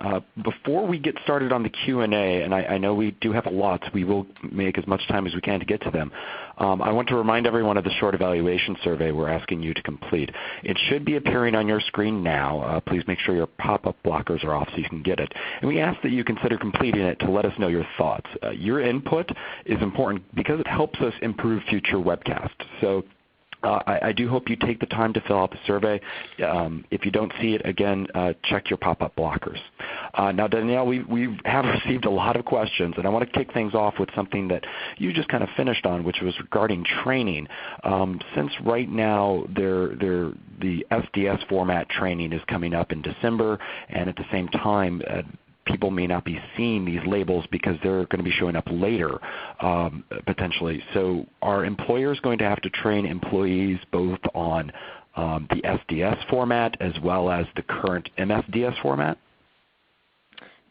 Before we get started on the Q&A, and I know we do have a lot, so we will make as much time as we can to get to them, I want to remind everyone of the short evaluation survey we're asking you to complete. It should be appearing on your screen now. Please make sure your pop-up blockers are off so you can get it. And we ask that you consider completing it to let us know your thoughts. Your input is important because it helps us improve future webcasts. So I do hope you take the time to fill out the survey. If you don't see it, again, check your pop-up blockers. Now, Danielle, we have received a lot of questions, and I want to kick things off with something that you just kind of finished on, which was regarding training. Since right now the SDS format training is coming up in December, and at the same time people may not be seeing these labels because they're going to be showing up later potentially. So are employers going to have to train employees both on the SDS format as well as the current MSDS format?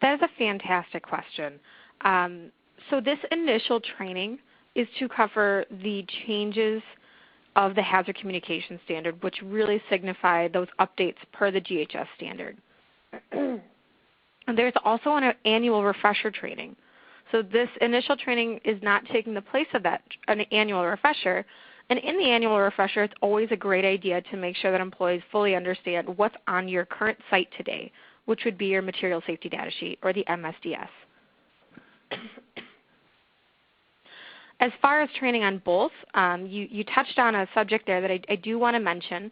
That is a fantastic question. So this initial training is to cover the changes of the Hazard Communication Standard, which really signify those updates per the GHS standard. And there's also an annual refresher training. So this initial training is not taking the place of an annual refresher. And in the annual refresher, it's always a great idea to make sure that employees fully understand what's on your current site today, which would be your material safety data sheet or the MSDS. As far as training on both, you touched on a subject there that I do want to mention.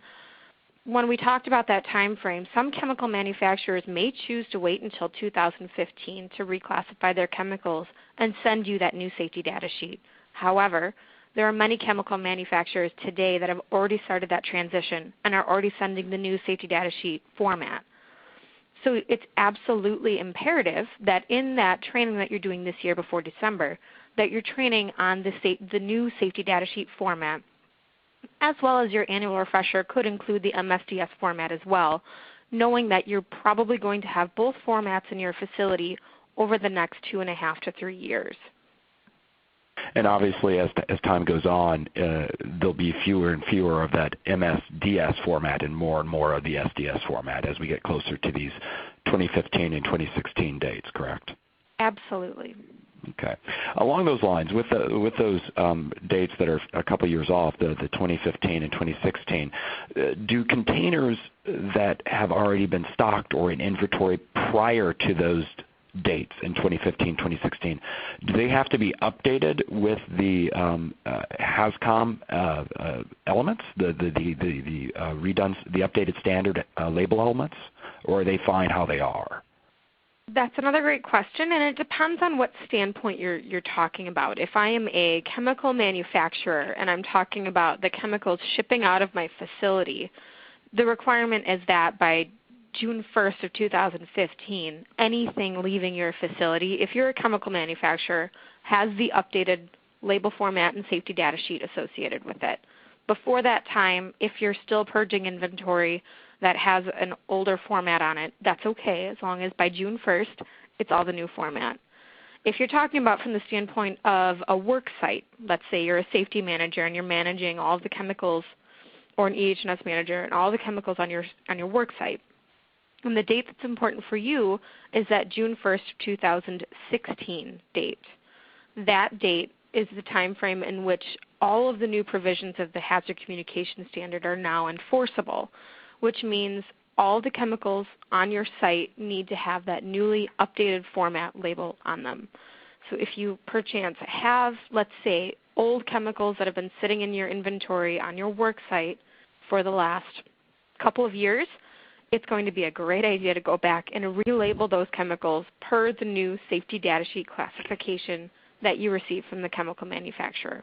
When we talked about that time frame, some chemical manufacturers may choose to wait until 2015 to reclassify their chemicals and send you that new safety data sheet. However, there are many chemical manufacturers today that have already started that transition and are already sending the new safety data sheet format. So it's absolutely imperative that in that training that you're doing this year before December, that you're training on the new safety data sheet format, as well as your annual refresher could include the MSDS format as well, knowing that you're probably going to have both formats in your facility over the next 2.5 to 3 years. And obviously, as time goes on, there'll be fewer and fewer of that MSDS format and more of the SDS format as we get closer to these 2015 and 2016 dates, correct? Absolutely. Okay. Along those lines, with those dates that are a couple years off, the 2015 and 2016, do containers that have already been stocked or in inventory prior to those dates in 2015, 2016, do they have to be updated with the HazCom elements, the updated standard label elements, or are they fine how they are? That's another great question, and it depends on what standpoint you're talking about. If I am a chemical manufacturer and I'm talking about the chemicals shipping out of my facility, the requirement is that by June 1st of 2015, anything leaving your facility, if you're a chemical manufacturer, has the updated label format and safety data sheet associated with it. Before that time, if you're still purging inventory that has an older format on it, that's okay, as long as by June 1st, it's all the new format. If you're talking about from the standpoint of a work site, let's say you're a safety manager and you're managing all of the chemicals, or an EH&S manager and all the chemicals on your work site, and the date that's important for you is that June 1st, 2016 date. That date is the time frame in which all of the new provisions of the Hazard Communication Standard are now enforceable, which means all the chemicals on your site need to have that newly updated format label on them. So if you perchance have, let's say, old chemicals that have been sitting in your inventory on your work site for the last couple of years, it's going to be a great idea to go back and relabel those chemicals per the new safety data sheet classification that you receive from the chemical manufacturer.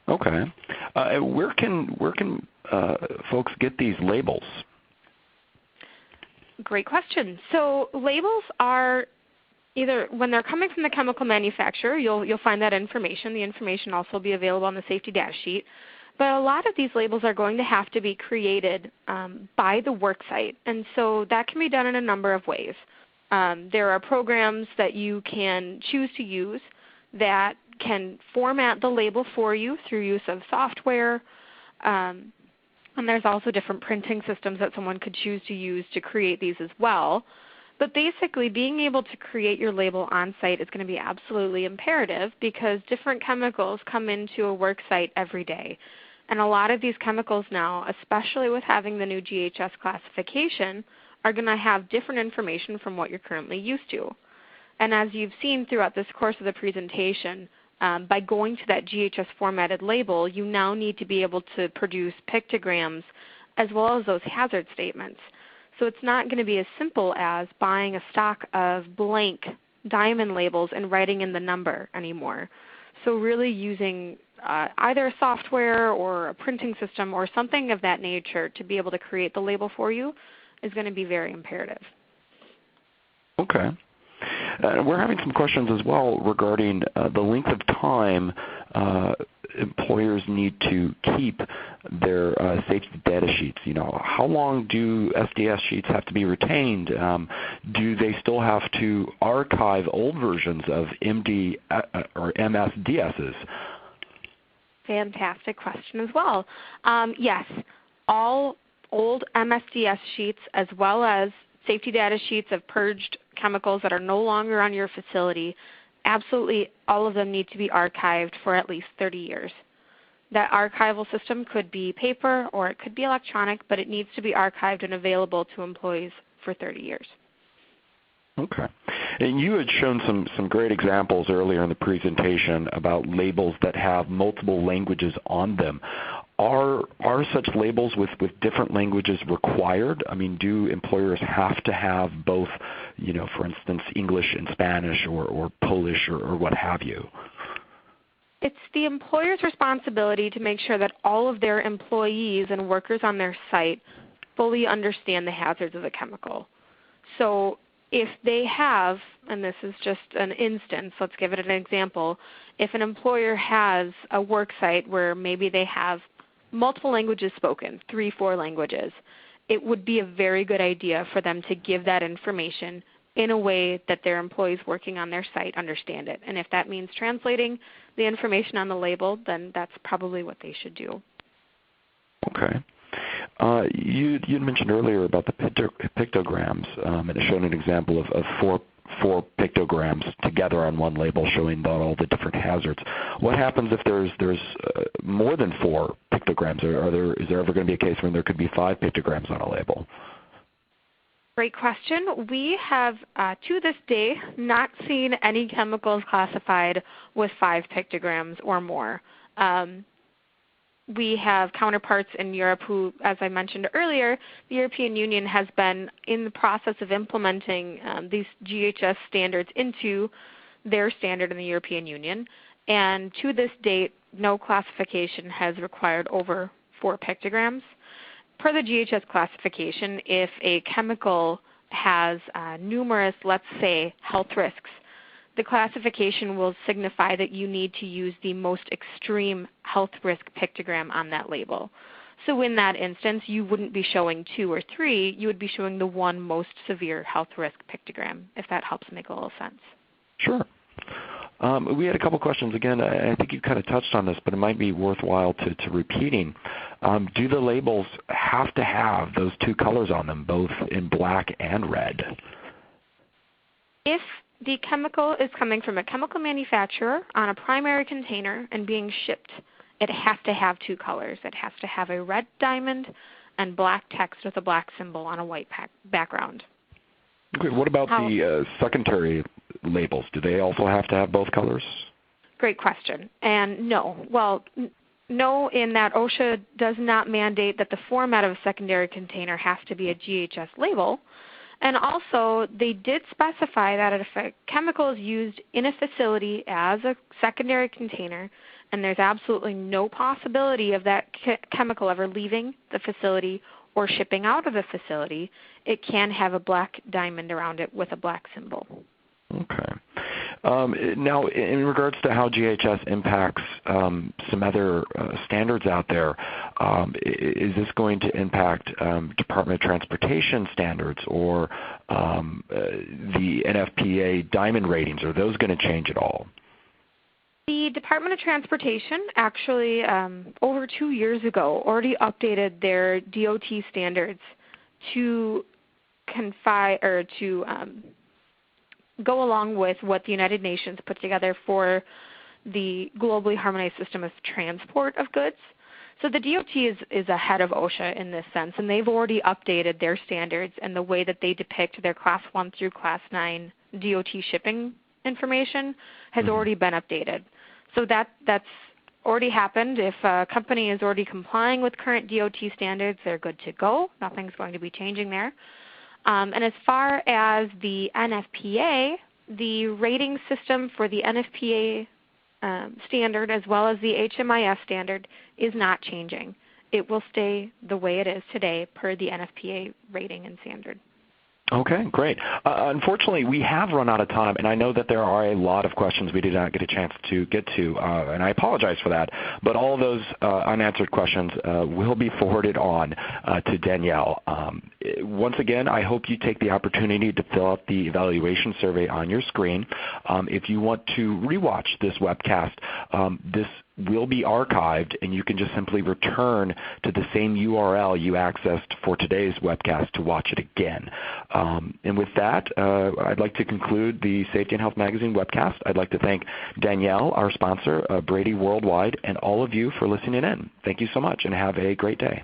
Okay. Where can folks get these labels? Great question. So labels are either when they're coming from the chemical manufacturer, you'll find that information. The information also will be available on the safety data sheet. But a lot of these labels are going to have to be created by the work site, and so that can be done in a number of ways. There are programs that you can choose to use that can format the label for you through use of software, and there's also different printing systems that someone could choose to use to create these as well. But basically, being able to create your label on site is going to be absolutely imperative because different chemicals come into a work site every day. And a lot of these chemicals now, especially with having the new GHS classification, are going to have different information from what you're currently used to. And as you've seen throughout this course of the presentation, by going to that GHS formatted label, you now need to be able to produce pictograms as well as those hazard statements. So it's not going to be as simple as buying a stock of blank diamond labels and writing in the number anymore. So really using either a software or a printing system or something of that nature to be able to create the label for you is going to be very imperative. Okay. We're having some questions as well regarding the length of time employers need to keep their safety data sheets. How long do SDS sheets have to be retained? Do they still have to archive old versions of MD or MSDSs? Fantastic question as well. Yes, all old MSDS sheets as well as safety data sheets of purged chemicals that are no longer on your facility, absolutely all of them need to be archived for at least 30 years. That archival system could be paper or it could be electronic, but it needs to be archived and available to employees for 30 years. Okay. And you had shown some great examples earlier in the presentation about labels that have multiple languages on them. Are such labels with different languages required? I mean, do employers have to have both, for instance, English and Spanish or Polish or what have you? It's the employer's responsibility to make sure that all of their employees and workers on their site fully understand the hazards of the chemical. So if they have, and this is just an instance, let's give it an example, if an employer has a work site where maybe they have multiple languages spoken, 3-4 languages, it would be a very good idea for them to give that information in a way that their employees working on their site understand it. And if that means translating the information on the label, then that's probably what they should do. Okay. You mentioned earlier about the pictograms, and it showed an example of four pictograms together on one label showing all the different hazards. What happens if there's more than 4 pictograms? Is there ever going to be a case when there could be 5 pictograms on a label? Great question. We have, to this day, not seen any chemicals classified with 5 pictograms or more. We have counterparts in Europe who, as I mentioned earlier, the European Union has been in the process of implementing these GHS standards into their standard in the European Union. And to this date, no classification has required over 4 pictograms. Per the GHS classification, if a chemical has numerous, let's say, health risks, the classification will signify that you need to use the most extreme health risk pictogram on that label. So in that instance, you wouldn't be showing 2 or 3, you would be showing the one most severe health risk pictogram, if that helps make a little sense. Sure. We had a couple questions. Again, I think you kind of touched on this, but it might be worthwhile to repeating. Do the labels have to have those 2 colors on them, both in black and red? If the chemical is coming from a chemical manufacturer on a primary container and being shipped, it has to have 2 colors. It has to have a red diamond and black text with a black symbol on a white background. Okay, what about the secondary labels? Do they also have to have both colors? Great question. And no. Well, no, in that OSHA does not mandate that the format of a secondary container has to be a GHS label. And also, they did specify that if a chemical is used in a facility as a secondary container, and there's absolutely no possibility of that chemical ever leaving the facility or shipping out of the facility, it can have a black diamond around it with a black symbol. Okay. Now, in regards to how GHS impacts some other standards out there, is this going to impact Department of Transportation standards or the NFPA diamond ratings? Are those going to change at all? The Department of Transportation actually, over 2 years ago, already updated their DOT standards to go along with what the United Nations put together for the globally harmonized system of transport of goods. So the DOT is ahead of OSHA in this sense, and they've already updated their standards and the way that they depict their Class 1 through Class 9 DOT shipping information has already been updated. So that's already happened. If a company is already complying with current DOT standards, they're good to go. Nothing's going to be changing there. And as far as the NFPA, the rating system for the NFPA standard as well as the HMIS standard is not changing. It will stay the way it is today per the NFPA rating and standard. Okay, great. Unfortunately, we have run out of time, and I know that there are a lot of questions we did not get a chance to get to, and I apologize for that. But all of those unanswered questions will be forwarded on to Danielle. Once again, I hope you take the opportunity to fill out the evaluation survey on your screen. If you want to rewatch this webcast, this will be archived, and you can just simply return to the same URL you accessed for today's webcast to watch it again. And with that, I'd like to conclude the Safety and Health Magazine webcast. I'd like to thank Danielle, our sponsor, Brady Worldwide, and all of you for listening in. Thank you so much, and have a great day.